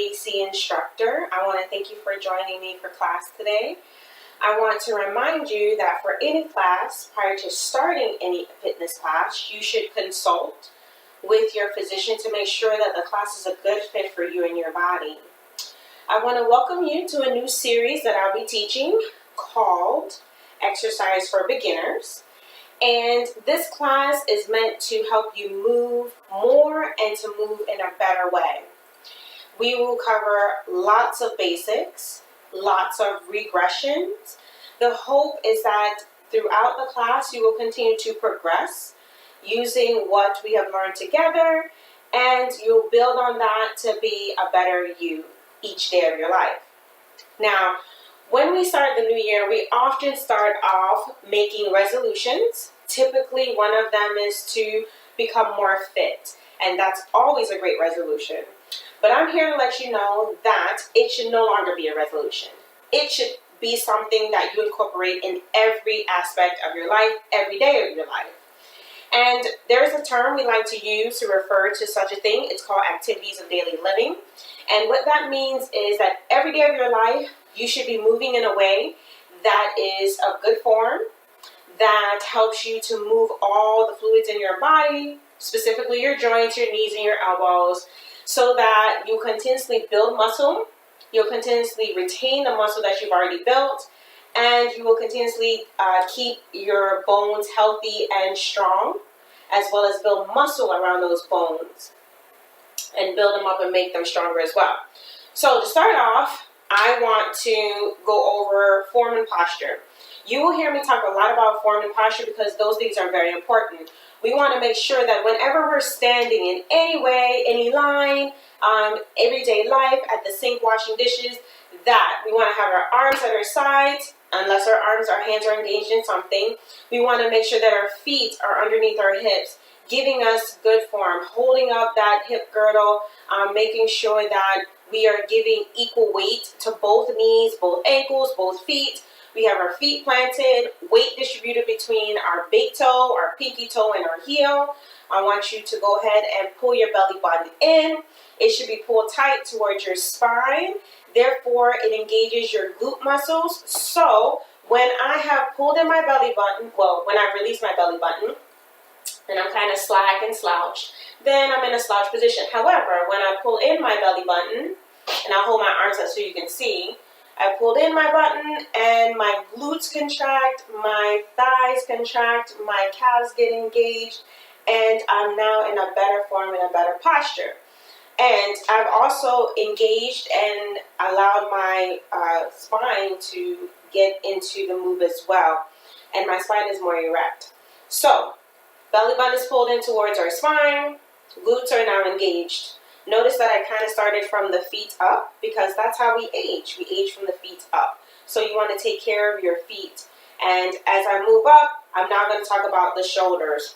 AC instructor. I want to thank you for joining me for class today. I want to remind you that for any class, prior to starting any fitness class, you should consult with your physician to make sure that the class is a good fit for you and your body. I want to welcome you to a new series that I'll be teaching called Exercise for Beginners. And this class is meant to help you move more and to move in a better way. We will cover lots of basics, lots of regressions. The hope is that throughout the class you will continue to progress using what we have learned together, and you'll build on that to be a better you each day of your life. Now, when we start the new year, we often start off making resolutions. Typically, one of them is to become more fit, and that's always a great resolution. But I'm here to let you know that it should no longer be a resolution. It should be something that you incorporate in every aspect of your life, every day of your life. And there's a term we like to use to refer to such a thing. It's called activities of daily living. And what that means is that every day of your life, you should be moving in a way that is of good form, that helps you to move all the fluids in your body, specifically your joints, your knees, and your elbows, so that you continuously build muscle, you'll continuously retain the muscle that you've already built, and you will continuously keep your bones healthy and strong, as well as build muscle around those bones and build them up and make them stronger as well. So to start off, I want to go over form and posture. You will hear me talk a lot about form and posture because those things are very important. We want to make sure that whenever we're standing in any way, any line, everyday life, at the sink washing dishes, that we want to have our arms at our sides, unless our hands are engaged in something. We want to make sure that our feet are underneath our hips, giving us good form, holding up that hip girdle, making sure that we are giving equal weight to both knees, both ankles, both feet. We have our feet planted, weight distributed between our big toe, our pinky toe, and our heel. I want you to go ahead and pull your belly button in. It should be pulled tight towards your spine. Therefore, it engages your glute muscles. So when I have pulled in my belly button, when I release my belly button, and I'm kind of slack and slouched, then I'm in a slouch position. However, when I pull in my belly button, and I'll hold my arms up so you can see, I pulled in my button and my glutes contract, my thighs contract, my calves get engaged, and I'm now in a better form and a better posture. And I've also engaged and allowed my spine to get into the move as well, and my spine is more erect. So, belly button is pulled in towards our spine, glutes are now engaged. Notice that I kind of started from the feet up because that's how we age. We age from the feet up. So you want to take care of your feet. And as I move up, I'm now going to talk about the shoulders.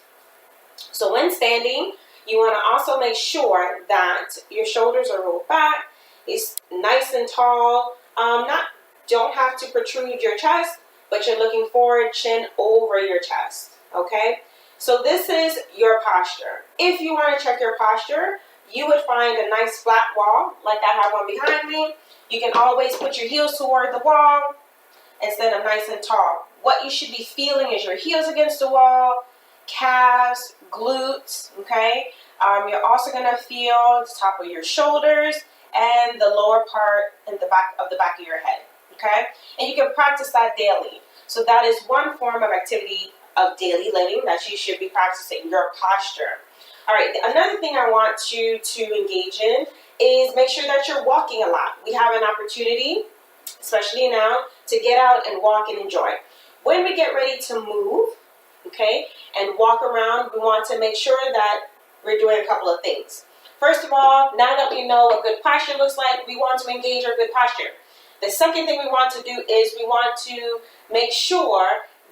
So when standing, you want to also make sure that your shoulders are rolled back. It's nice and tall. Don't have to protrude your chest, but you're looking forward, chin over your chest. Okay? So this is your posture. If you want to check your posture, you would find a nice flat wall, like I have one behind me. You can always put your heels toward the wall instead of nice and tall. What you should be feeling is your heels against the wall, calves, glutes, okay? You're also going to feel the top of your shoulders and the lower part in the back of your head, okay? And you can practice that daily. So that is one form of activity of daily living that you should be practicing, your posture. All right, another thing I want you to engage in is make sure that you're walking a lot. We have an opportunity, especially now, to get out and walk and enjoy. When we get ready to move, okay, and walk around, we want to make sure that we're doing a couple of things. First of all, now that we know what good posture looks like, we want to engage our good posture. The second thing we want to do is we want to make sure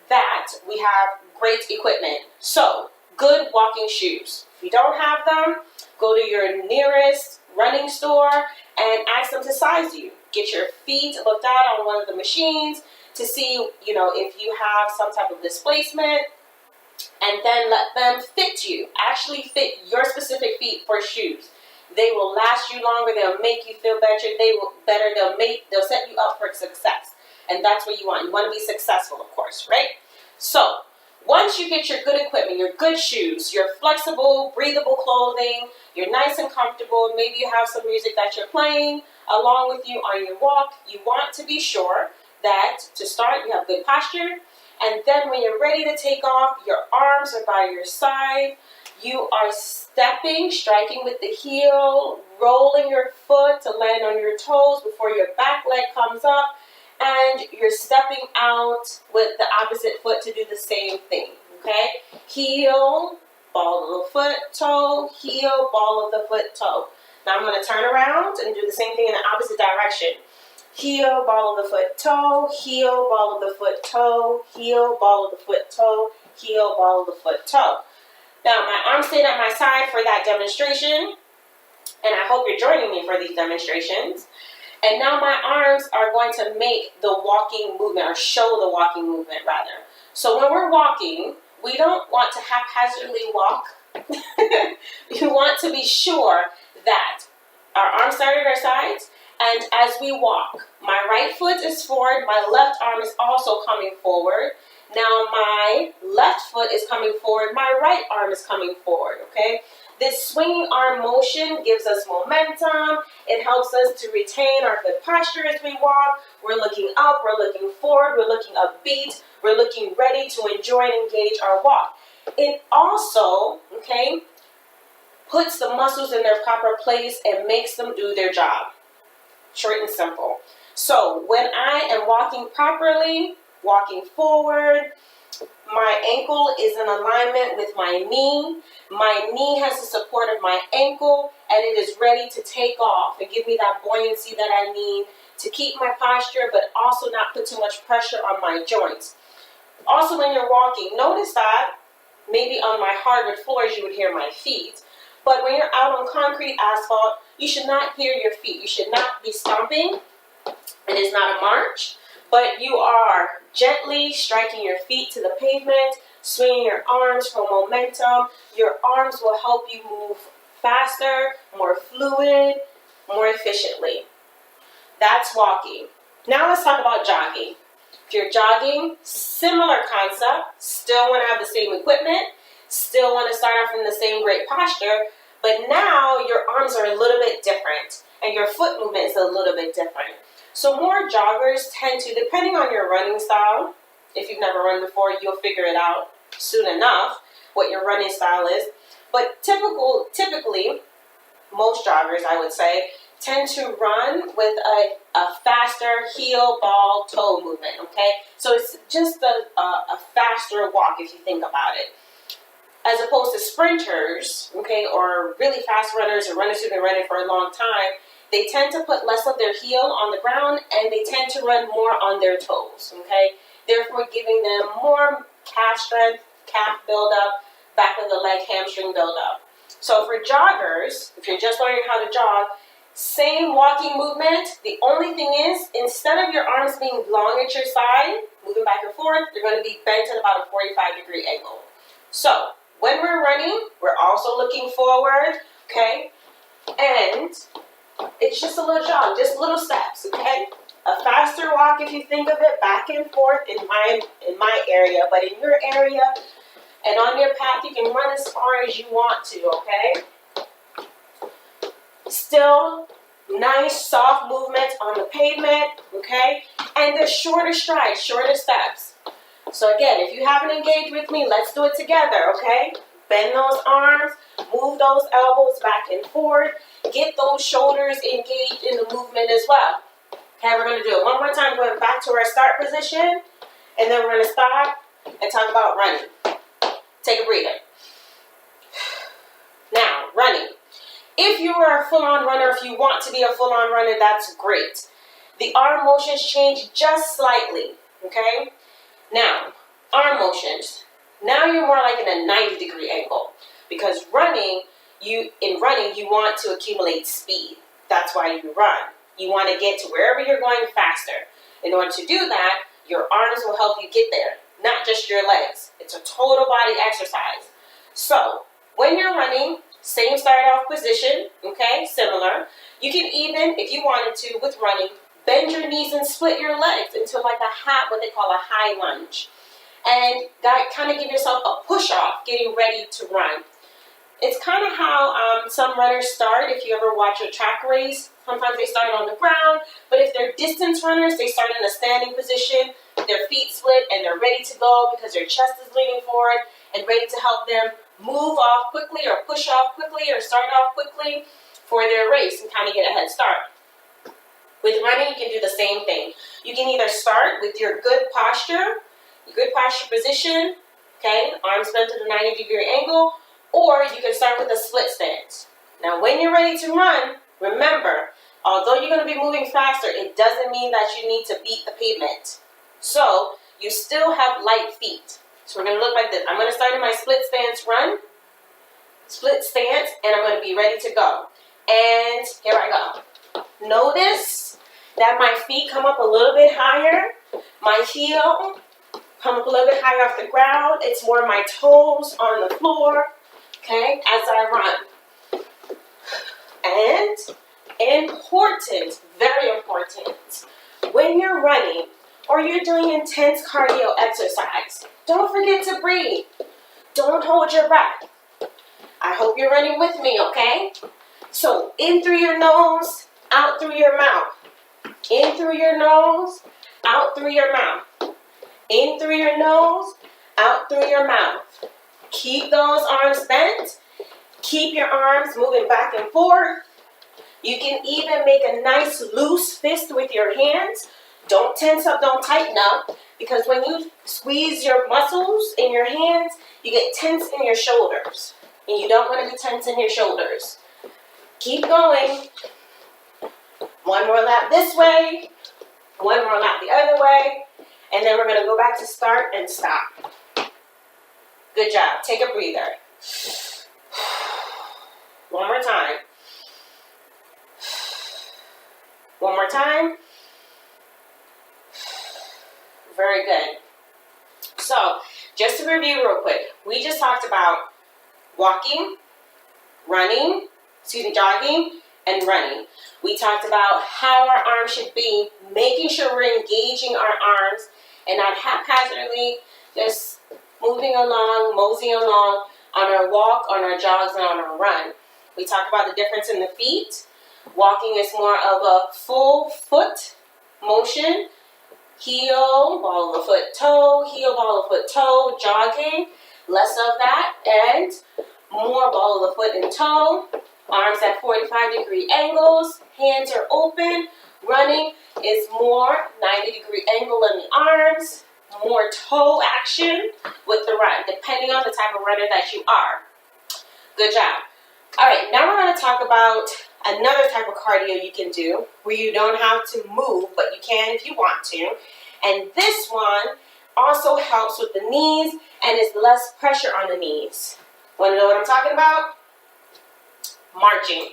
that we have great equipment. So, good walking shoes. If you don't have them, go to your nearest running store and ask them to size you. Get your feet looked at on one of the machines to see, if you have some type of displacement, and then let them fit you. Actually fit your specific feet for shoes. They will last you longer. They'll make you feel better. They'll set you up for success. And that's what you want. You want to be successful, of course, right? So, once you get your good equipment, your good shoes, your flexible, breathable clothing, you're nice and comfortable, maybe you have some music that you're playing along with you on your walk, you want to be sure that to start you have good posture, and then when you're ready to take off, your arms are by your side, you are stepping, striking with the heel, rolling your foot to land on your toes before your back leg comes up, and you're stepping out with the opposite foot to do the same thing, okay? Heel, ball of the foot, toe, heel, ball of the foot, toe. Now I'm going to turn around and do the same thing in the opposite direction. Heel, ball of the foot, toe, heel, ball of the foot, toe, heel, ball of the foot, toe, heel, ball of the foot, toe. Now my arms stayed at my side for that demonstration, and I hope you're joining me for these demonstrations. And now my arms are going to make the walking movement, or show the walking movement rather. So when we're walking, we don't want to haphazardly walk. You want to be sure that our arms are at our sides, and as we walk, my right foot is forward, my left arm is also coming forward. Now my left foot is coming forward, my right arm is coming forward, okay? This swinging arm motion gives us momentum. It helps us to retain our good posture as we walk. We're looking up, we're looking forward, we're looking upbeat, we're looking ready to enjoy and engage our walk. It also, okay, puts the muscles in their proper place and makes them do their job. Short and simple. So when I am walking properly, walking forward, my ankle is in alignment with my knee. My knee has the support of my ankle, and it is ready to take off and give me that buoyancy that I need to keep my posture, but also not put too much pressure on my joints. Also, when you're walking, notice that maybe on my hardwood floors you would hear my feet, but when you're out on concrete asphalt, you should not hear your feet. You should not be stomping. It is not a march, but you are gently striking your feet to the pavement, swinging your arms for momentum. Your arms will help you move faster, more fluid, more efficiently. That's walking. Now let's talk about jogging. If you're jogging, similar concept, still want to have the same equipment, still want to start off in the same great posture, but now your arms are a little bit different and your foot movement is a little bit different. So more joggers tend to, depending on your running style, if you've never run before, you'll figure it out soon enough what your running style is. But typically, most joggers, I would say, tend to run with a faster heel, ball, toe movement, okay? So it's just a faster walk if you think about it. As opposed to sprinters, okay, or really fast runners or runners who've been running for a long time, they tend to put less of their heel on the ground and they tend to run more on their toes, okay? Therefore giving them more calf strength, calf buildup, back of the leg, hamstring buildup. So for joggers, if you're just learning how to jog, same walking movement. The only thing is, instead of your arms being long at your side, moving back and forth, they're going to be bent at about a 45-degree angle. So when we're running, we're also looking forward, okay? And it's just a little jog, just little steps, okay? A faster walk, if you think of it, back and forth in my area, but in your area and on your path, you can run as far as you want to, okay? Still, nice, soft movements on the pavement, okay? And the shorter strides, shorter steps. So again, if you haven't engaged with me, let's do it together, okay? Bend those arms, move those elbows back and forth, get those shoulders engaged in the movement as well. Okay, we're going to do it one more time, going back to our start position, and then we're going to stop and talk about running. Take a breather. Now, running. If you are a full-on runner, if you want to be a full-on runner, that's great. The arm motions change just slightly, okay? Now, arm motions. Now you're more like in a 90-degree angle because in running, you want to accumulate speed. That's why you run. You want to get to wherever you're going faster. In order to do that, your arms will help you get there, not just your legs. It's a total body exercise. So, when you're running, Same start off position, okay, similar. You can even, if you wanted to, with running, bend your knees and split your legs into like what they call a high lunge. And kind of give yourself a push off, getting ready to run. It's kind of how some runners start. If you ever watch a track race, sometimes they start on the ground, but if they're distance runners, they start in a standing position, their feet split, and they're ready to go because their chest is leaning forward and ready to help them move off quickly or push off quickly or start off quickly for their race and kind of get a head start. With running, you can do the same thing. You can either start with your good posture position, okay, arms bent at a 90-degree angle, or you can start with a split stance. Now, when you're ready to run, remember, although you're going to be moving faster, it doesn't mean that you need to beat the pavement. So, you still have light feet. So, we're going to look like this. I'm going to start in my split stance run, split stance, and I'm going to be ready to go. And here I go. Notice that my feet come up a little bit higher. My heel come up a little bit higher off the ground. It's more my toes on the floor, okay, as I run. And important, very important, when you're running or you're doing intense cardio exercise, don't forget to breathe. Don't hold your breath. I hope you're running with me, okay? So, in through your nose, out through your mouth. In through your nose, out through your mouth. In through your nose, out through your mouth. Keep those arms bent. Keep your arms moving back and forth. You can even make a nice loose fist with your hands. Don't tense up, don't tighten up, because when you squeeze your muscles in your hands, you get tense in your shoulders. And you don't want to be tense in your shoulders. Keep going. One more lap this way. One more lap the other way. And then we're going to go back to start and stop. Good job. Take a breather. One more time. One more time. Very good. So, just to review real quick, we just talked about walking, jogging, and running. We talked about how our arms should be, making sure we're engaging our arms and not haphazardly just moving along, moseying along on our walk, on our jogs, and on our run. We talked about the difference in the feet. Walking is more of a full foot motion. Heel, ball of the foot, toe, heel, ball of foot, toe. Jogging, less of that, and more ball of the foot and toe. Arms at 45-degree angles, hands are open. Running is more 90-degree angle in the arms, more toe action with the run, depending on the type of runner that you are. Good job. All right, now we're going to talk about another type of cardio you can do where you don't have to move, but you can if you want to. And this one also helps with the knees and is less pressure on the knees. Want to know what I'm talking about? Marching.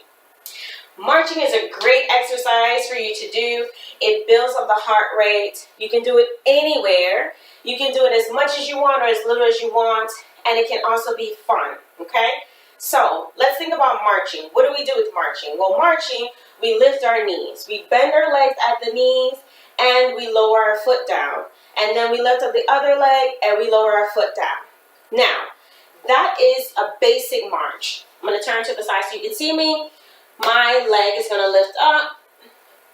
Marching is a great exercise for you to do. It builds up the heart rate. You can do it anywhere. You can do it as much as you want or as little as you want. And it can also be fun, okay? So, let's think about marching. What do we do with marching? Well, marching, we lift our knees. We bend our legs at the knees and we lower our foot down. And then we lift up the other leg and we lower our foot down. Now, that is a basic march. I'm going to turn to the side so you can see me. My leg is going to lift up,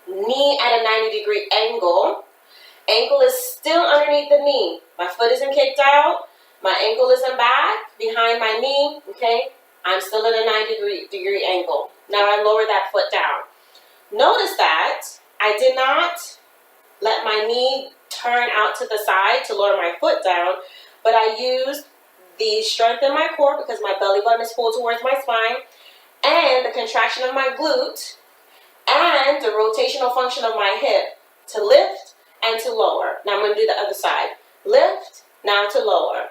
knee at a 90-degree angle. Ankle is still underneath the knee. My foot isn't kicked out. My ankle isn't back behind my knee, okay? I'm still at a 90-degree angle. Now I lower that foot down. Notice that I did not let my knee turn out to the side to lower my foot down, but I used the strength in my core because my belly button is pulled towards my spine, and the contraction of my glute, and the rotational function of my hip to lift and to lower. Now I'm going to do the other side. Lift, now to lower.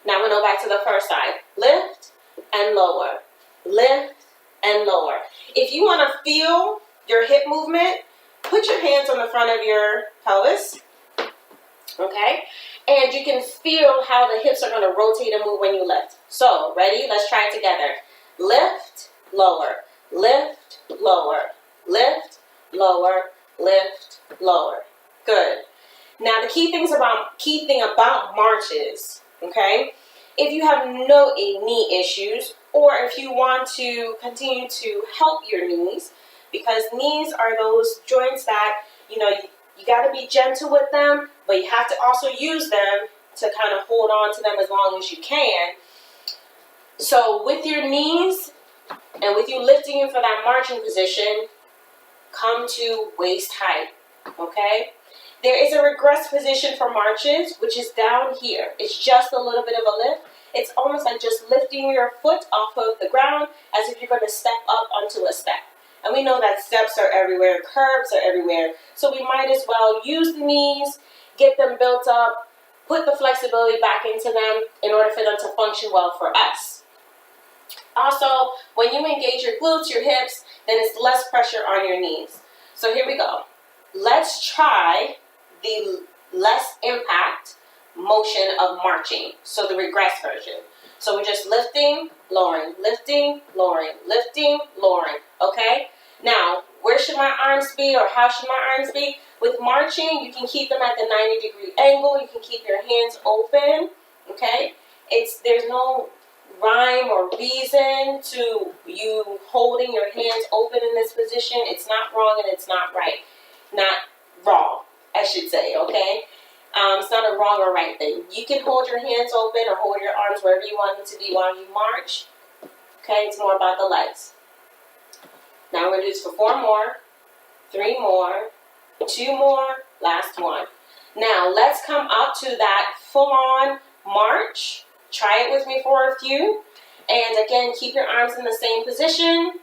Now I'm going to go back to the first side. Lift and lower. Lift and lower. If you want to feel your hip movement, put your hands on the front of your pelvis. Okay? And you can feel how the hips are going to rotate and move when you lift. So, ready? Let's try it together. Lift, lower, lift, lower, lift, lower, lift, lower. Good. Now the key thing about marches, okay? If you have no knee issues, or if you want to continue to help your knees, because knees are those joints that, you got to be gentle with them, but you have to also use them to kind of hold on to them as long as you can. So with your knees and with you lifting you for that marching position, come to waist height, okay? There is a regress position for marches, which is down here. It's just a little bit of a lift. It's almost like just lifting your foot off of the ground as if you're going to step up onto a step. And we know that steps are everywhere, curves are everywhere. So we might as well use the knees, get them built up, put the flexibility back into them in order for them to function well for us. Also, when you engage your glutes, your hips, then it's less pressure on your knees. So here we go. Let's try the less impact motion of marching. So the regress version. So we're just lifting, lowering, lifting, lowering, lifting, lowering. Okay? Now, where should my arms be, or how should my arms be? With marching, you can keep them at the 90-degree angle. You can keep your hands open. Okay? There's no rhyme or reason to you holding your hands open in this position. It's not wrong and it's not right. Not wrong, I should say, okay? It's not a wrong or right thing. You can hold your hands open or hold your arms wherever you want them to be while you march. Okay, it's more about the legs. Now we're going to do this for 4 more, 3 more, 2 more, last one. Now let's come up to that full-on march. Try it with me for a few. And again, keep your arms in the same position.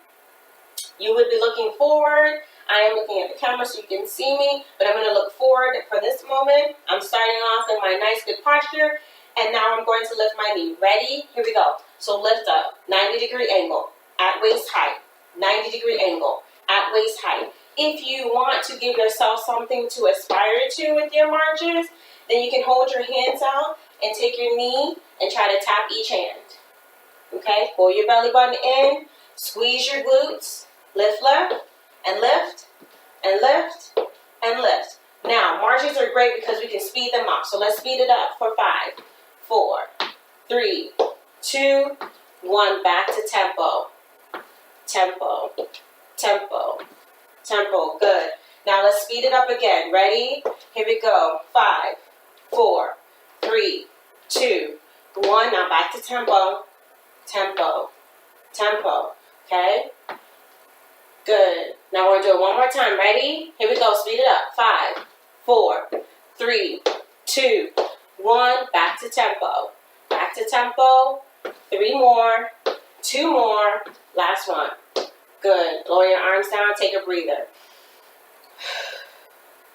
You would be looking forward. I am looking at the camera so you can see me, but I'm going to look forward for this moment. I'm starting off in my nice good posture, and now I'm going to lift my knee. Ready? Here we go. So lift up, 90-degree angle, at waist height, 90-degree angle, at waist height. If you want to give yourself something to aspire to with your marches, then you can hold your hands out and take your knee and try to tap each hand. Okay? Pull your belly button in, squeeze your glutes, lift left, and lift, and lift, and lift. Now, marches are great because we can speed them up. So let's speed it up for 5, 4, 3, 2, 1. Back to tempo. Tempo, tempo, tempo. Good. Now let's speed it up again. Ready? Here we go. 5, 4, 3, 2, 1. Now back to tempo. Tempo, tempo. Okay? Good. Now we're going to do it one more time. Ready? Here we go. Speed it up. 5, 4, 3, 2, 1. Back to tempo. Back to tempo. 3 more. 2 more. Last one. Good. Lower your arms down. Take a breather.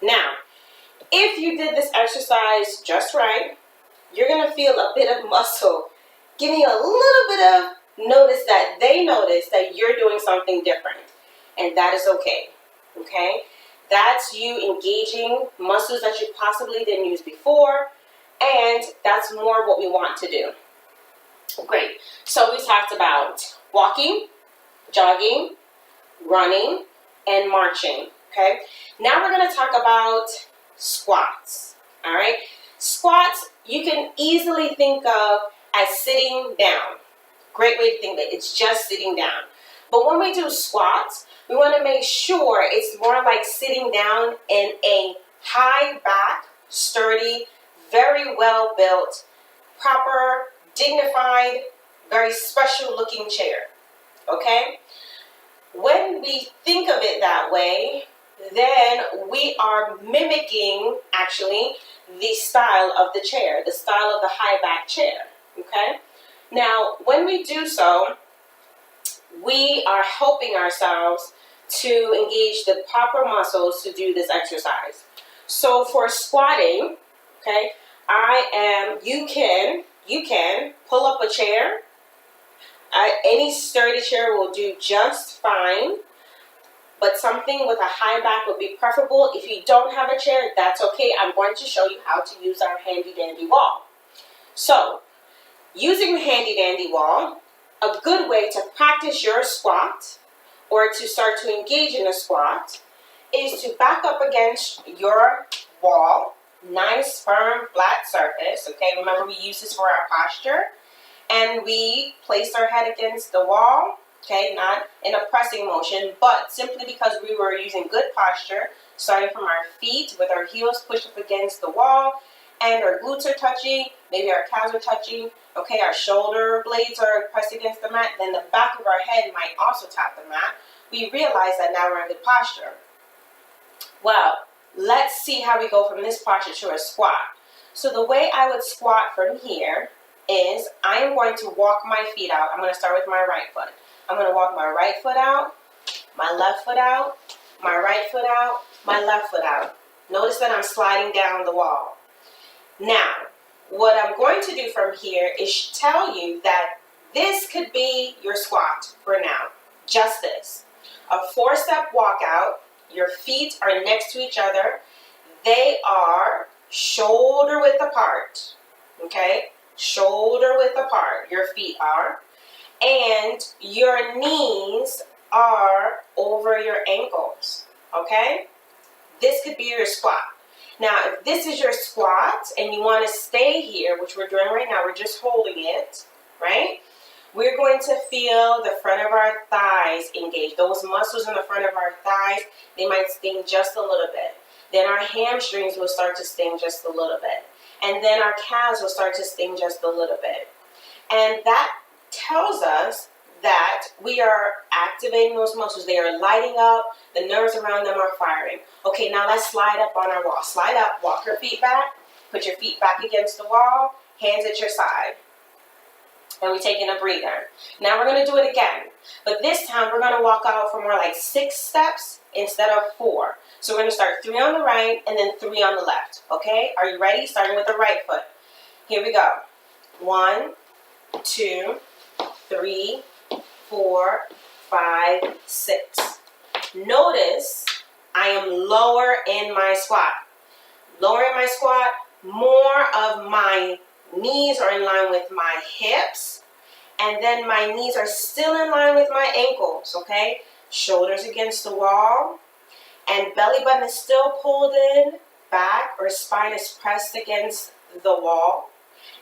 Now, if you did this exercise just right, you're going to feel a bit of muscle giving you a little bit of notice that they notice that you're doing something different. And that is okay. Okay? That's you engaging muscles that you possibly didn't use before. And that's more what we want to do. Great. So we talked about walking, jogging, running, and marching. Okay? Now we're going to talk about squats. All right? Squats, you can easily think of as sitting down. Great way to think of it. It's just sitting down. But when we do squats, we want to make sure it's more like sitting down in a high back, sturdy, very well built, proper, dignified, very special looking chair. Okay? When we think of it that way, then we are mimicking actually the style of the chair, the style of the high back chair. Okay? Now, when we do so, we are helping ourselves to engage the proper muscles to do this exercise. So for squatting, okay, you can pull up a chair. Any sturdy chair will do just fine, but something with a high back would be preferable. If you don't have a chair, that's okay. I'm going to show you how to use our handy dandy wall. So, using the handy dandy wall, a good way to practice your squat or to start to engage in a squat is to back up against your wall. Nice, firm, flat surface. Okay, remember we use this for our posture. And we place our head against the wall. Okay, not in a pressing motion, but simply because we were using good posture, starting from our feet with our heels pushed up against the wall, and our glutes are touching, maybe our calves are touching, okay, our shoulder blades are pressed against the mat, then the back of our head might also tap the mat. We realize that now we're in good posture. Well, let's see how we go from this posture to a squat. So the way I would squat from here is I am going to walk my feet out. I'm going to start with my right foot. I'm going to walk my right foot out, my left foot out, my right foot out, my left foot out. Notice that I'm sliding down the wall. Now, what I'm going to do from here is tell you that this could be your squat for now. Just this. A 4-step walkout. Your feet are next to each other. They are shoulder width apart. Okay? Shoulder width apart. Your feet are. And your knees are over your ankles. Okay? This could be your squat. Now, if this is your squat and you want to stay here, which we're doing right now, we're just holding it, right? We're going to feel the front of our thighs engage. Those muscles in the front of our thighs, they might sting just a little bit. Then our hamstrings will start to sting just a little bit. And then our calves will start to sting just a little bit. And that tells us that we are activating those muscles. They are lighting up. The nerves around them are firing. Okay, now let's slide up on our wall. Slide up. Walk your feet back. Put your feet back against the wall. Hands at your side. And we're taking a breather. Now we're going to do it again. But this time we're going to walk out for more like 6 steps instead of 4. So we're going to start 3 on the right and then 3 on the left. Okay? Are you ready? Starting with the right foot. Here we go. 1, 2, 3, 4, 5, 6. Notice I am lower in my squat. Lower in my squat, more of my knees are in line with my hips, and then my knees are still in line with my ankles, okay? Shoulders against the wall, and belly button is still pulled in, back, or spine is pressed against the wall,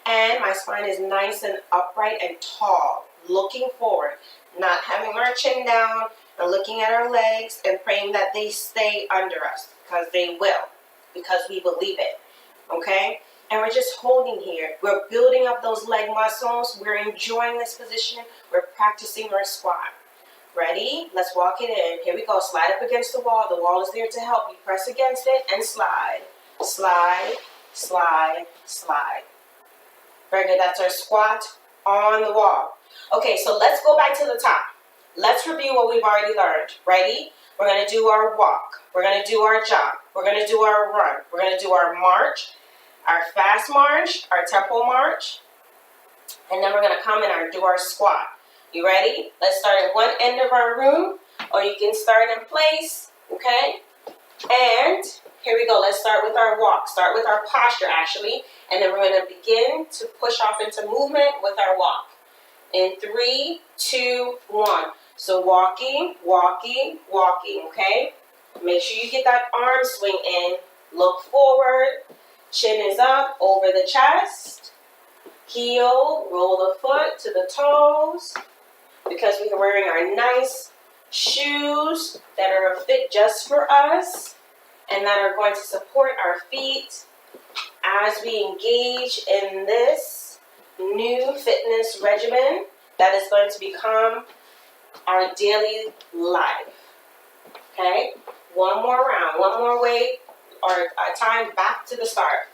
and my spine is nice and upright and tall, looking forward, not having our chin down, and looking at our legs and praying that they stay under us, because they will, because we believe it, okay? And we're just holding here. We're building up those leg muscles. We're enjoying this position. We're practicing our squat. Ready? Let's walk it in. Here we go. Slide up against the wall. The wall is there to help you. Press against it and slide. Slide, slide, slide. Very good. That's our squat on the wall. Okay, so let's go back to the top. Let's review what we've already learned. Ready? We're going to do our walk. We're going to do our jog. We're going to do our run. We're going to do our march, our fast march, our tempo march, and then we're going to come and do our squat. You ready? Let's start at one end of our room, or you can start in place, okay? And here we go. Let's start with our walk. Start with our posture, actually, and then we're going to begin to push off into movement with our walk. In 3, 2, 1. So walking, walking, walking, okay? Make sure you get that arm swing in. Look forward. Chin is up over the chest. Heel, roll the foot to the toes. Because we are wearing our nice shoes that are a fit just for us and that are going to support our feet as we engage in this new fitness regimen that is going to become our daily life. Okay? One more round, one more way or time back to the start.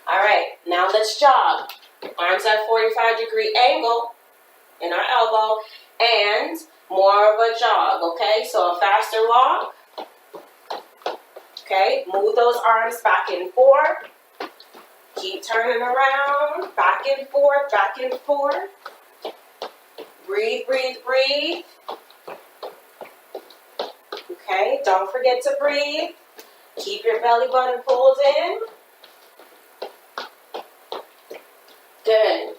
All right, now let's jog. Arms at 45-degree angle in our elbow and more of a jog, okay? So a faster walk. Okay, move those arms back and forth. Keep turning around, back and forth, back and forth. Breathe, breathe, breathe. Okay, don't forget to breathe. Keep your belly button pulled in. Good.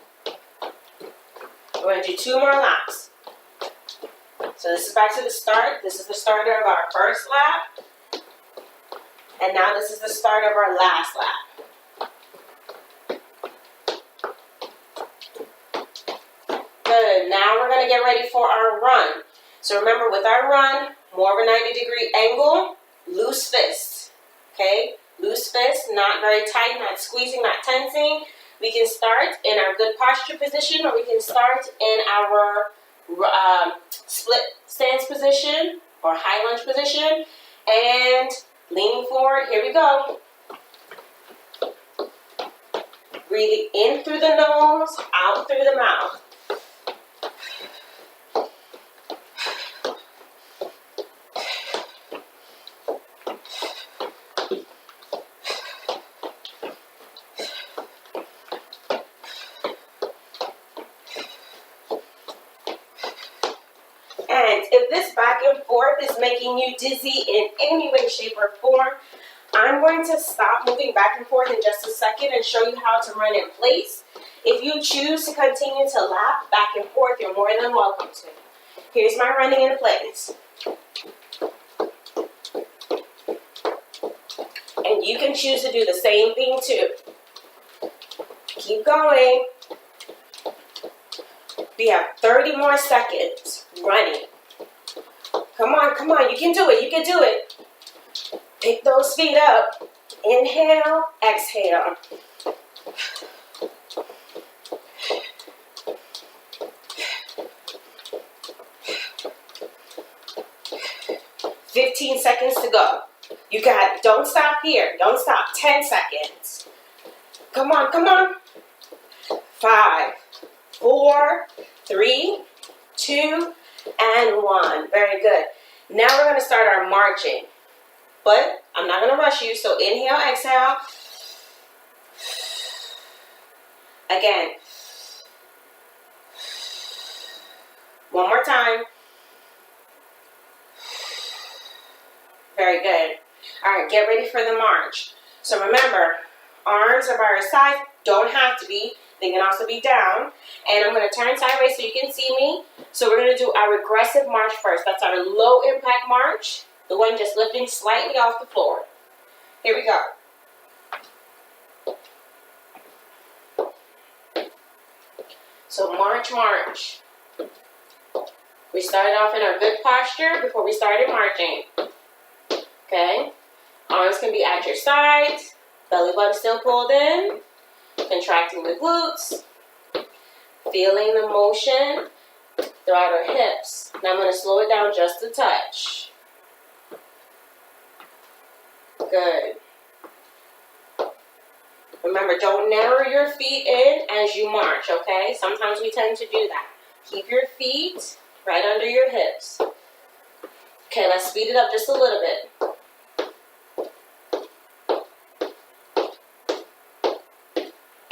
We're going to do 2 more laps. So this is back to the start. This is the start of our first lap. And now this is the start of our last lap. Good. Now we're going to get ready for our run. So remember, with our run, more of a 90-degree angle, loose fist. Okay? Loose fist, not very tight, not squeezing, not tensing. We can start in our good posture position, or we can start in our split stance position or high lunge position. And leaning forward, here we go. Breathing in through the nose, out through the mouth. And if this back and forth is making you dizzy in any way, shape, or form, I'm going to stop moving back and forth in just a second and show you how to run in place. If you choose to continue to lap back and forth, you're more than welcome to. Here's my running in place. And you can choose to do the same thing too. Keep going. We have 30 more seconds running. Come on, come on. You can do it. You can do it. Pick those feet up. Inhale, exhale. "15 seconds to go. You got it. Don't stop here. Don't stop. 10 seconds. Come on, come on. 5, 4, 3, 2, and 1. Very good. Now we're going to start our marching. But I'm not going to rush you. So inhale, exhale. Again. One more time. Very good. All right, get ready for the march. So remember, arms are by our side. Don't have to be. They can also be down. And I'm going to turn sideways so you can see me. So we're going to do our regressive march first. That's our low impact march. The one just lifting slightly off the floor. Here we go. So march, march. We started off in our good posture before we started marching. Okay? Arms can be at your sides. Belly button still pulled in. Contracting the glutes. Feeling the motion throughout our hips. Now I'm going to slow it down just a touch. Good. Remember, don't narrow your feet in as you march, okay? Sometimes we tend to do that. Keep your feet right under your hips. Okay, let's speed it up just a little bit.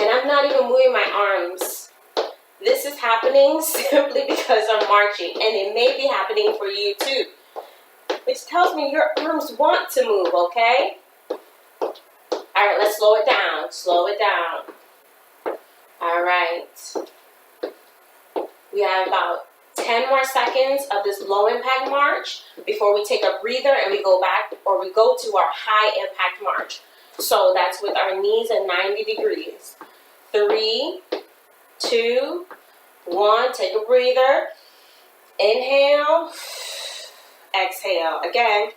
And I'm not even moving my arms. This is happening simply because I'm marching, and it may be happening for you too. Which tells me your arms want to move, okay? All right, let's slow it down. Slow it down. All right. We have about 10 more seconds of this low impact march before we take a breather and we go back, or we go to our high impact march. So that's with our knees at 90 degrees. 3, 2, 1. Take a breather. Inhale. Exhale. Again.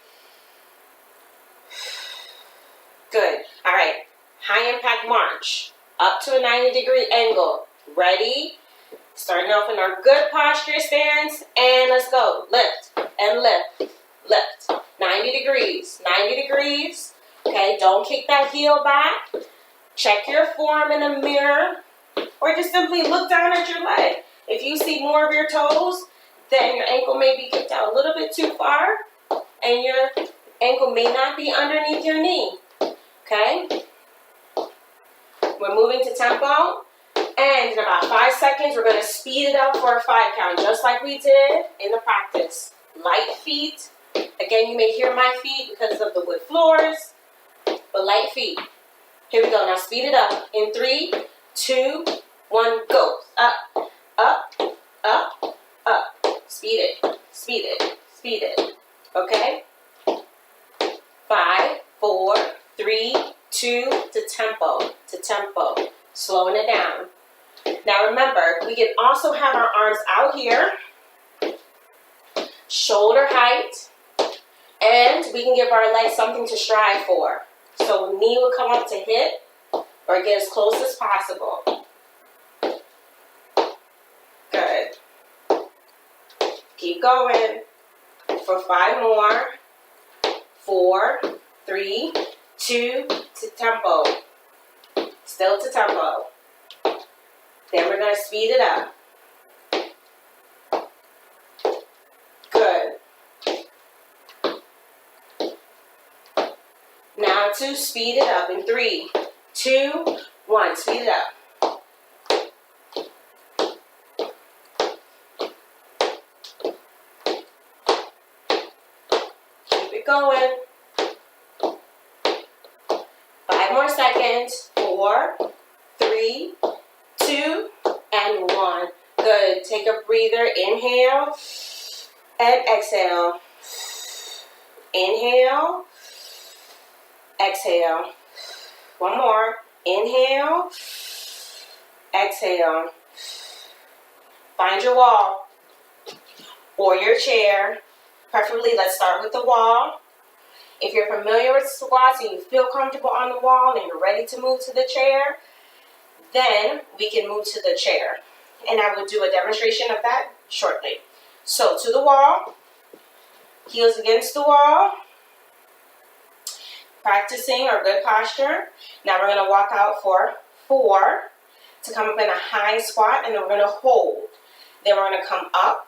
Good. All right. High impact march. Up to a 90-degree angle. Ready? Starting off in our good posture stance. And let's go. Lift and lift. Lift. 90 degrees. 90 degrees. Okay. Don't kick that heel back. Check your form in a mirror. Or just simply look down at your leg. If you see more of your toes, then your ankle may be kicked out a little bit too far, and your ankle may not be underneath your knee, okay? We're moving to tempo, and in about 5 seconds, we're gonna speed it up for a 5 count, just like we did in the practice. Light feet. Again, you may hear my feet because of the wood floors, but light feet. Here we go, now speed it up. In 3, 2, 1, go. Up, up, 2 to tempo, slowing it down. Now remember, we can also have our arms out here, shoulder height, and we can give our legs something to strive for. So knee will come up to hip or get as close as possible. Good. Keep going for 5 more. 4, 3, 2, to tempo. Still to tempo. Then we're going to speed it up. Good. Now to speed it up in 3, 2, 1. Speed it up. Keep it going. 5 more seconds. 4, 3, 2, and 1. Good. Take a breather. Inhale and exhale. Inhale. Exhale. One more. Inhale. Exhale. Find your wall or your chair. Preferably, let's start with the wall. If you're familiar with squats and you feel comfortable on the wall and you're ready to move to the chair, then we can move to the chair. And I will do a demonstration of that shortly. So, to the wall. Heels against the wall. Practicing our good posture. Now we're going to walk out for 4 to come up in a high squat, and then we're going to hold. Then we're going to come up,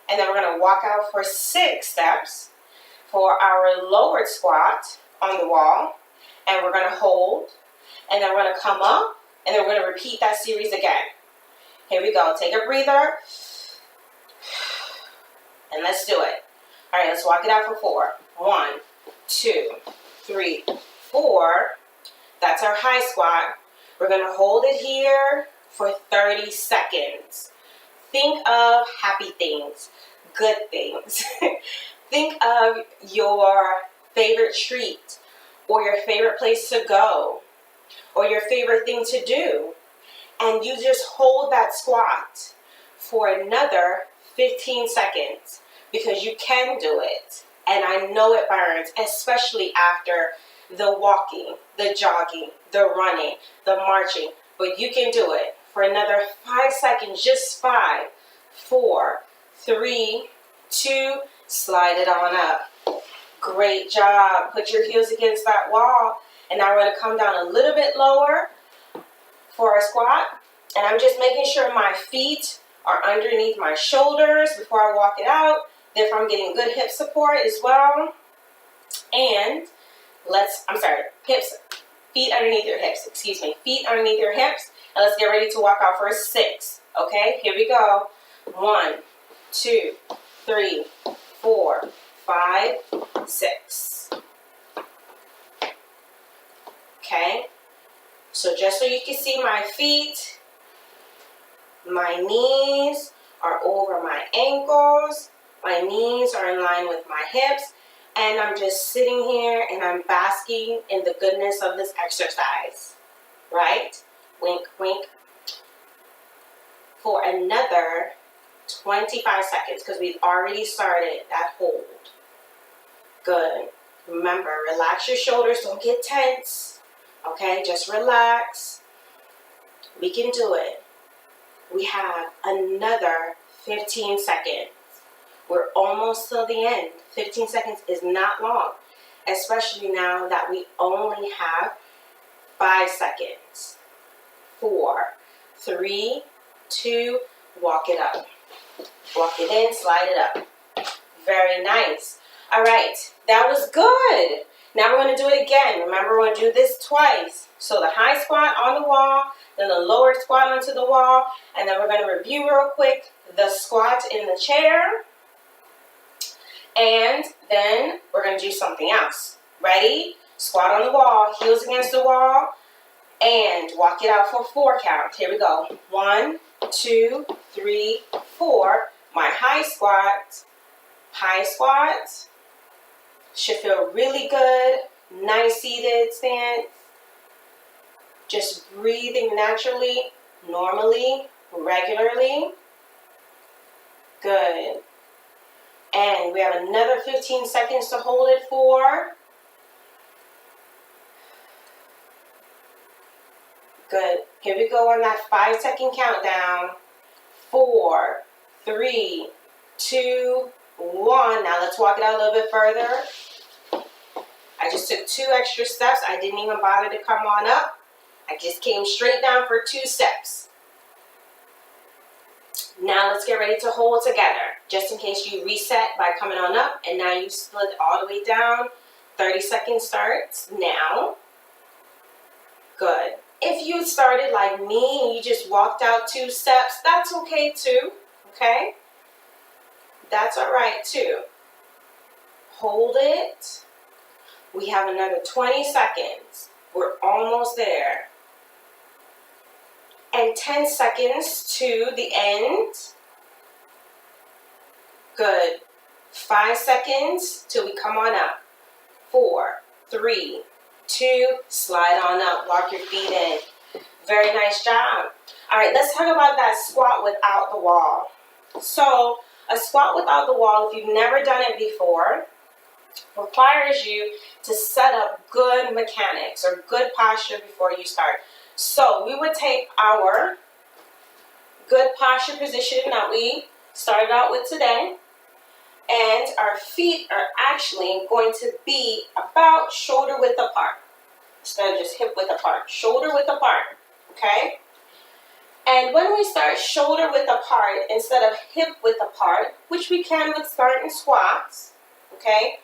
and then we're going to walk out for 6 steps for our lowered squat on the wall, and we're going to hold, and then we're going to come up, and then we're going to repeat that series again. Here we go. Take a breather, and let's do it. All right, let's walk it out for 4. 1, 2, 3, 4. That's our high squat. We're going to hold it here for 30 seconds. Think of happy things, good things. Think of your favorite treat or your favorite place to go or your favorite thing to do. And you just hold that squat for another 15 seconds because you can do it. And I know it burns, especially after the walking, the jogging, the running, the marching. But you can do it for another 5 seconds, just 5, 4, 3, 2, slide it on up. Great job. Put your heels against that wall. And now we're going to come down a little bit lower for our squat. And I'm just making sure my feet are underneath my shoulders before I walk it out. Therefore, I'm getting good hip support as well. And feet underneath your hips, feet underneath your hips. And let's get ready to walk out for 6. Okay, here we go. 1, 2, 3, 4, 5, 6. Okay, so just so you can see my feet, my knees are over my ankles. My knees are in line with my hips. And I'm just sitting here and I'm basking in the goodness of this exercise. Right? Wink, wink. For another 25 seconds because we've already started that hold. Good. Remember, relax your shoulders. Don't get tense. Okay? Just relax. We can do it. We have another 15 seconds. We're almost till the end. 15 seconds is not long, especially now that we only have 5 seconds. 4, 3, 2, walk it up. Walk it in, slide it up. Very nice. All right, that was good. Now we're going to do it again. Remember, we're going to do this twice. So the high squat on the wall, then the lower squat onto the wall, and then we're going to review real quick the squat in the chair. And then we're going to do something else. Ready? Squat on the wall, heels against the wall, and walk it out for 4 count. Here we go. 1, 2, 3, 4. My high squat. High squat. Should feel really good. Nice seated stance. Just breathing naturally, normally, regularly. Good. And we have another 15 seconds to hold it for. Good. Here we go on that 5-second countdown. 4, 3, 2, 1. Now let's walk it out a little bit further. I just took 2 extra steps. I didn't even bother to come on up. I just came straight down for 2 steps. Now let's get ready to hold together. Just in case you reset by coming on up and now you split all the way down. 30 seconds starts now. Good. If you started like me and you just walked out 2 steps, that's okay too, okay? That's all right too. Hold it. We have another 20 seconds. We're almost there. And 10 seconds to the end. Good. 5 seconds till we come on up. 4, 3, 2, slide on up, walk your feet in. Very nice job. All right, let's talk about that squat without the wall. So a squat without the wall, if you've never done it before, requires you to set up good mechanics or good posture before you start. So we would take our good posture position that we started out with today, and our feet are actually going to be about shoulder width apart. Instead of just hip width apart, shoulder width apart, okay? And when we start shoulder width apart instead of hip width apart, which we can with certain squats, okay?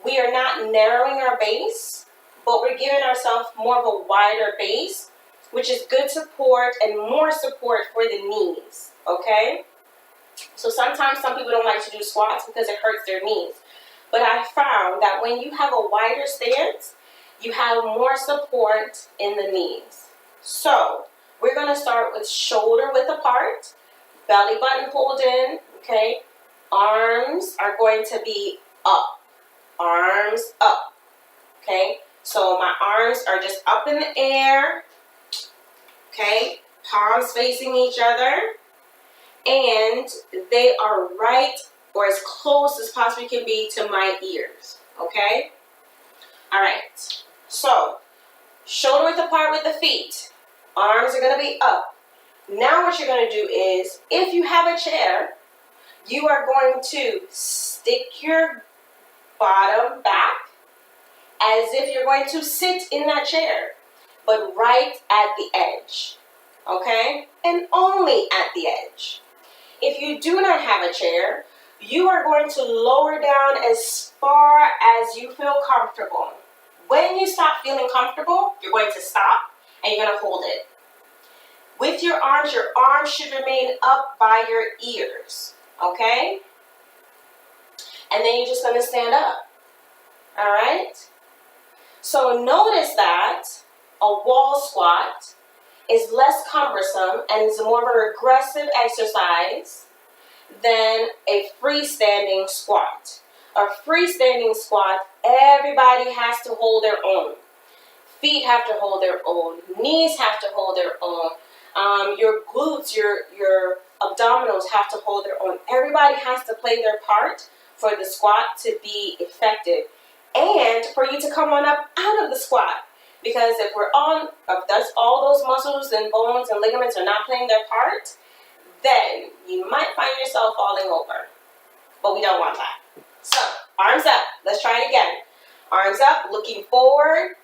We are not narrowing our base, but we're giving ourselves more of a wider base, which is good support and more support for the knees, okay? So sometimes some people don't like to do squats because it hurts their knees. But I found that when you have a wider stance, you have more support in the knees. So we're going to start with shoulder width apart, belly button pulled in, okay? Arms are going to be up, arms up, okay? So my arms are just up in the air, okay? Palms facing each other, and they are right or as close as possibly can be to my ears, okay? All right, so shoulder width apart with the feet. Arms are gonna be up. Now what you're gonna do is, if you have a chair, you are going to stick your bottom back as if you're going to sit in that chair, but right at the edge, okay? And only at the edge. If you do not have a chair, you are going to lower down as far as you feel comfortable. When you stop feeling comfortable, you're going to stop and you're going to hold it. With your arms should remain up by your ears, okay? And then you're just going to stand up, all right? So notice that a wall squat is less cumbersome and is more of a regressive exercise than a freestanding squat. A freestanding squat, everybody has to hold their own. Feet have to hold their own. Knees have to hold their own. Your glutes, your abdominals have to hold their own. Everybody has to play their part for the squat to be effective and for you to come on up out of the squat. Because if all those muscles and bones and ligaments are not playing their part, then you might find yourself falling over. But we don't want that. So, arms up. Let's try it again. Arms up, looking forward.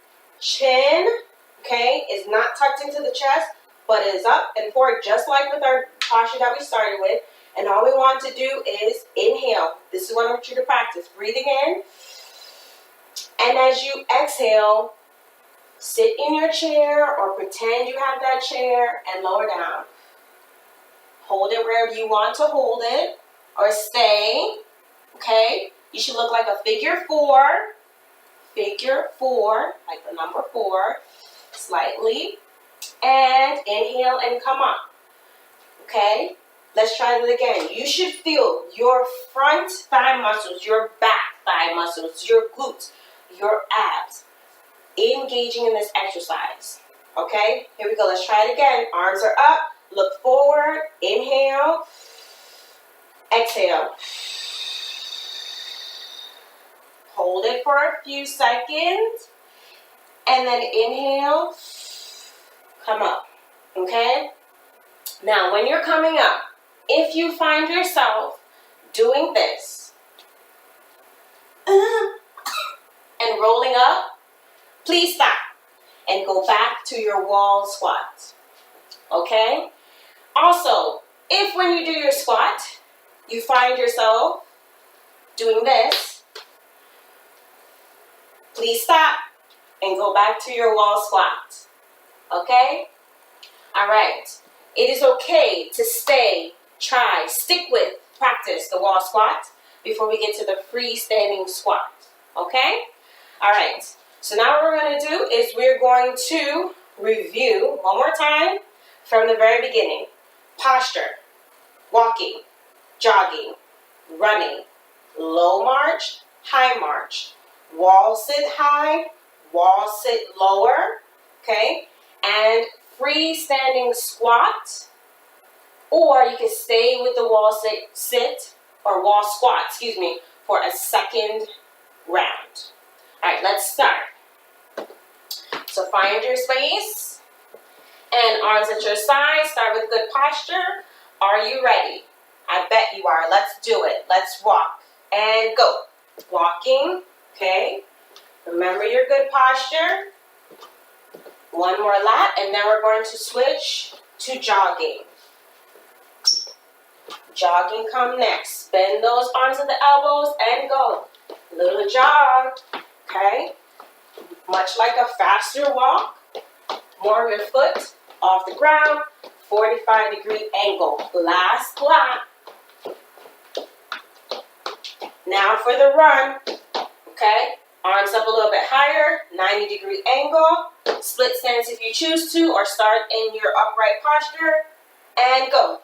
Chin, okay, is not tucked into the chest, but is up and forward, just like with our posture that we started with. And all we want to do is inhale. This is what I want you to practice. Breathing in. And as you exhale, sit in your chair or pretend you have that chair and lower down. Hold it wherever you want to hold it or stay, okay? You should look like a figure 4, like the number 4, slightly. And inhale and come up, okay? Let's try it again. You should feel your front thigh muscles, your back thigh muscles, your glutes, your abs engaging in this exercise. Okay, here we go. Let's try it again. Arms are up. Look forward. Inhale. Exhale. Hold it for a few seconds. And then inhale. Come up. Okay? Now, when you're coming up, if you find yourself doing this and rolling up, please stop and go back to your wall squat. Okay? Also, if when you do your squat, you find yourself doing this, please stop and go back to your wall squat. Okay? All right. It is okay to stick with, practice the wall squat before we get to the freestanding squat. Okay? All right. So now what we're going to do is we're going to review one more time from the very beginning. Posture, walking, jogging, running, low march, high march, wall sit high, wall sit lower, okay? And freestanding squat, or you can stay with the wall sit or wall squat, for a second round. All right, let's start. So find your space and arms at your side. Start with good posture. Are you ready? I bet you are. Let's do it. Let's walk and go. Walking, okay? Remember your good posture. One more lap, and then we're going to switch to jogging. Jogging come next. Bend those arms at the elbows and go. Little jog, okay? Much like a faster walk, more of your foot off the ground, 45-degree angle. Last lap. Now for the run, okay? Arms up a little bit higher, 90-degree angle. Split stance if you choose to, or start in your upright posture, and go.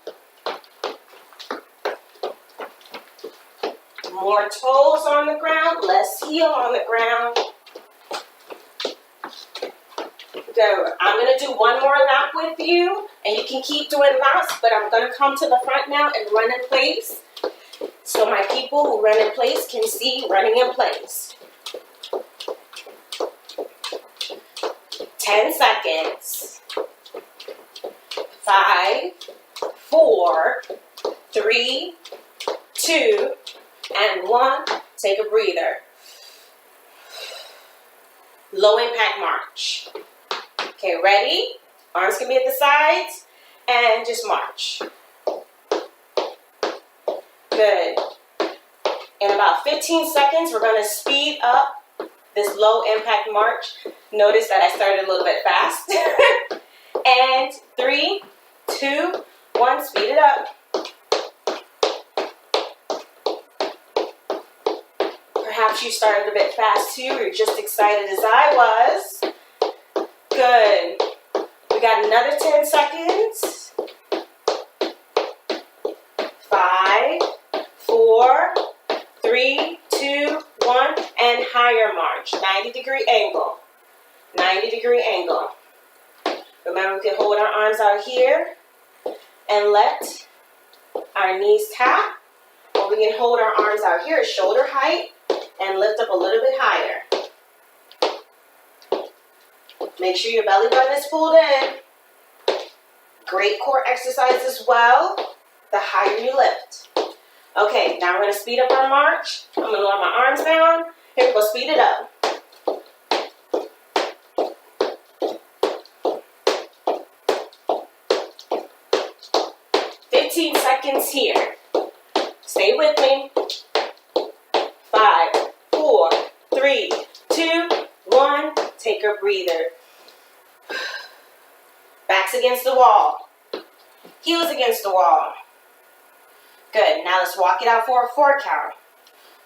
More toes on the ground, less heel on the ground. Good. I'm going to do one more lap with you, and you can keep doing laps, but I'm going to come to the front now and run in place, so my people who run in place can see running in place. 10 seconds. 5, 4, 3, 2, and 1. Take a breather. Low impact march. Okay, ready? Arms can be at the sides, and just march. Good. In about 15 seconds, we're going to speed up this low impact march. Notice that I started a little bit fast. And 3, 2, 1, speed it up. Perhaps you started a bit fast too. You're just excited as I was. Good. We got another 10 seconds. 5, 4, 3, 2, 1, and higher march. 90-degree angle. 90-degree angle. Remember, we can hold our arms out here and let our knees tap. Or we can hold our arms out here at shoulder height and lift up a little bit higher. Make sure your belly button is pulled in. Great core exercise as well, the higher you lift. Okay, now we're going to speed up our march. I'm going to lower my arms down. Here we go, speed it up. 15 seconds here. Stay with me. 5, 4, 3, 2, 1. Take a breather. Backs against the wall. Heels against the wall. Good. Now let's walk it out for a 4 count.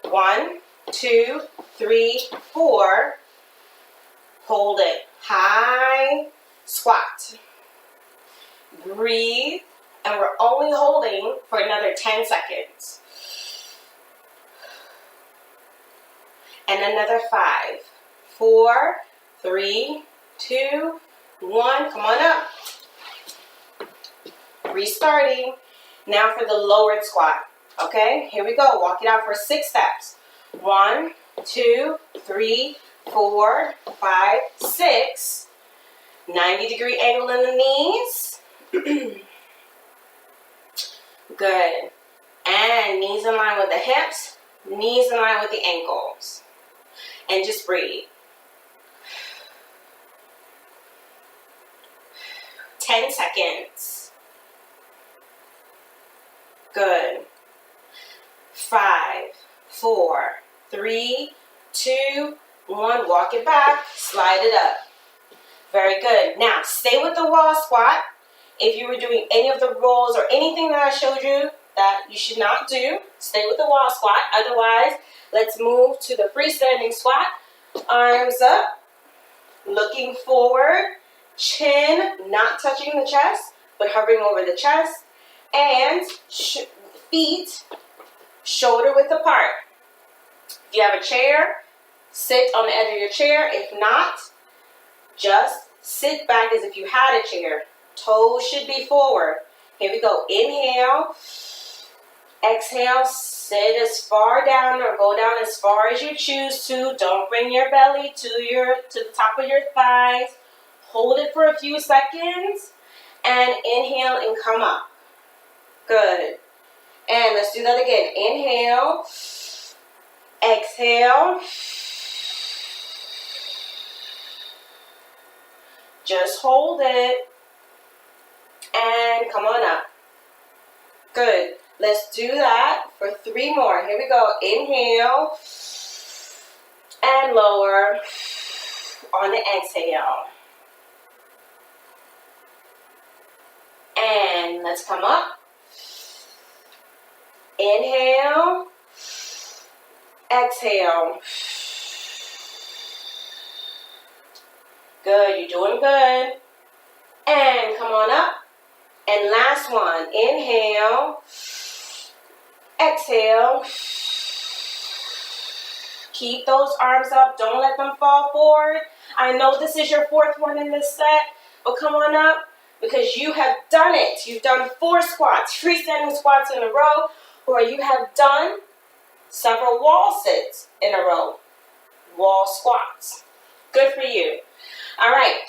1, 2, 3, 4. Hold it. High squat. Breathe. And we're only holding for another 10 seconds. And another 5, 4, 3, 2, 1, come on up. Restarting. Now for the lowered squat. Okay, here we go. Walk it out for 6 steps. 1, 2, 3, 4, 5, 6. 90-degree angle in the knees. Good. And knees in line with the hips, knees in line with the ankles. And just breathe. 10 seconds. Good. 5, 4, 3, 2, 1. Walk it back. Slide it up. Very good. Now, stay with the wall squat. If you were doing any of the rolls or anything that I showed you that you should not do, stay with the wall squat. Otherwise, let's move to the freestanding squat. Arms up, looking forward, chin not touching the chest, but hovering over the chest, and feet shoulder width apart. If you have a chair, sit on the edge of your chair. If not, just sit back as if you had a chair. Toes should be forward. Here we go. Inhale. Exhale. Sit as far down or go down as far as you choose to. Don't bring your belly to the top of your thighs. Hold it for a few seconds. And inhale and come up. Good. And let's do that again. Inhale. Exhale. Just hold it. And come on up. Good. Let's do that for 3 more. Here we go. Inhale. And lower. On the exhale. And let's come up. Inhale. Exhale. Good. You're doing good. And come on up. And last one. Inhale. Exhale. Keep those arms up. Don't let them fall forward. I know this is your 4th one in this set, but come on up because you have done it. You've done 4 squats, freestanding squats in a row, or you have done several wall sits in a row. Wall squats. Good for you. All right.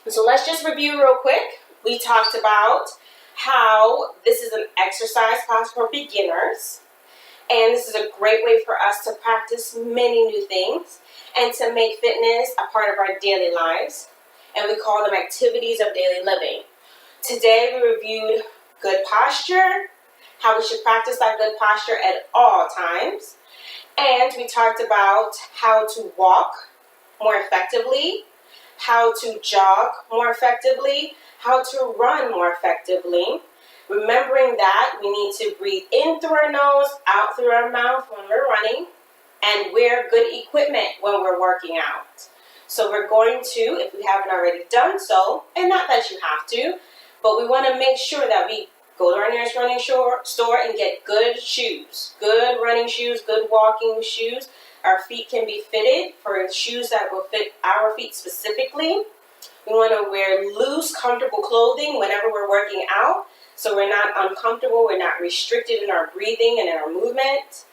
So let's just review real quick. We talked about how this is an exercise class for beginners. And this is a great way for us to practice many new things and to make fitness a part of our daily lives. And we call them activities of daily living. Today we reviewed good posture, how we should practice that good posture at all times. And we talked about how to walk more effectively, how to jog more effectively, how to run more effectively. Remembering that we need to breathe in through our nose, out through our mouth when we're running, and wear good equipment when we're working out. So we're going to, if we haven't already done so, and not that you have to, but we want to make sure that we go to our nearest running store and get good shoes, good running shoes, good walking shoes. Our feet can be fitted for shoes that will fit our feet specifically. We want to wear loose, comfortable clothing whenever we're working out, so we're not uncomfortable, we're not restricted in our breathing and in our movement.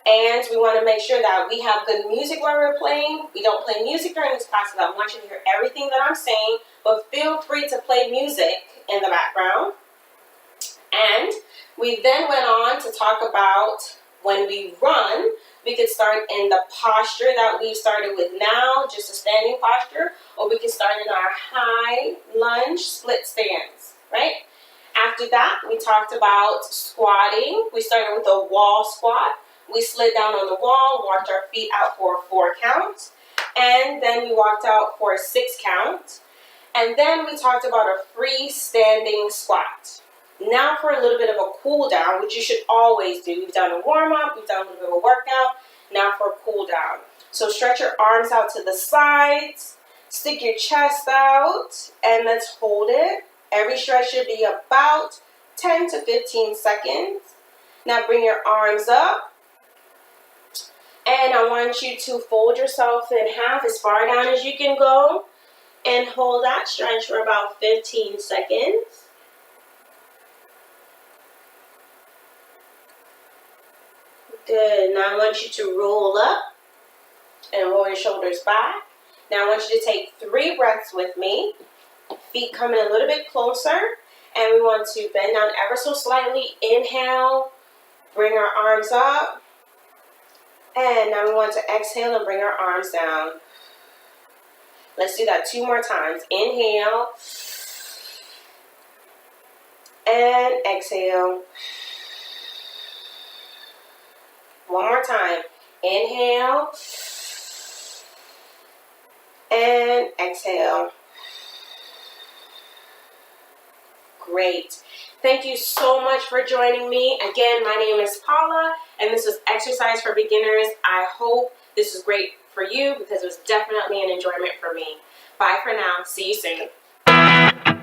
And we want to make sure that we have good music while we're playing. We don't play music during this class because I want you to hear everything that I'm saying, but feel free to play music in the background. And we then went on to talk about when we run, we could start in the posture that we've started with now, just a standing posture, or we could start in our high lunge split stance, right? After that, we talked about squatting. We started with a wall squat. We slid down on the wall, walked our feet out for a 4 count, and then we walked out for a 6 count. And then we talked about a freestanding squat. Now for a little bit of a cool down, which you should always do. We've done a warm up, we've done a little bit of a workout. Now for a cool down. So stretch your arms out to the sides, stick your chest out, and let's hold it. Every stretch should be about 10 to 15 seconds. Now bring your arms up. And I want you to fold yourself in half as far down as you can go. And hold that stretch for about 15 seconds. Good. Now I want you to roll up and roll your shoulders back. Now I want you to take 3 breaths with me. Feet coming a little bit closer. And we want to bend down ever so slightly. Inhale. Bring our arms up. And now we want to exhale and bring our arms down. Let's do that 2 more times. Inhale. And exhale. One more time. Inhale. And exhale. Great. Thank you so much for joining me. Again, my name is Paula, and this was Exercise for Beginners. I hope this is great for you because it was definitely an enjoyment for me. Bye for now. See you soon.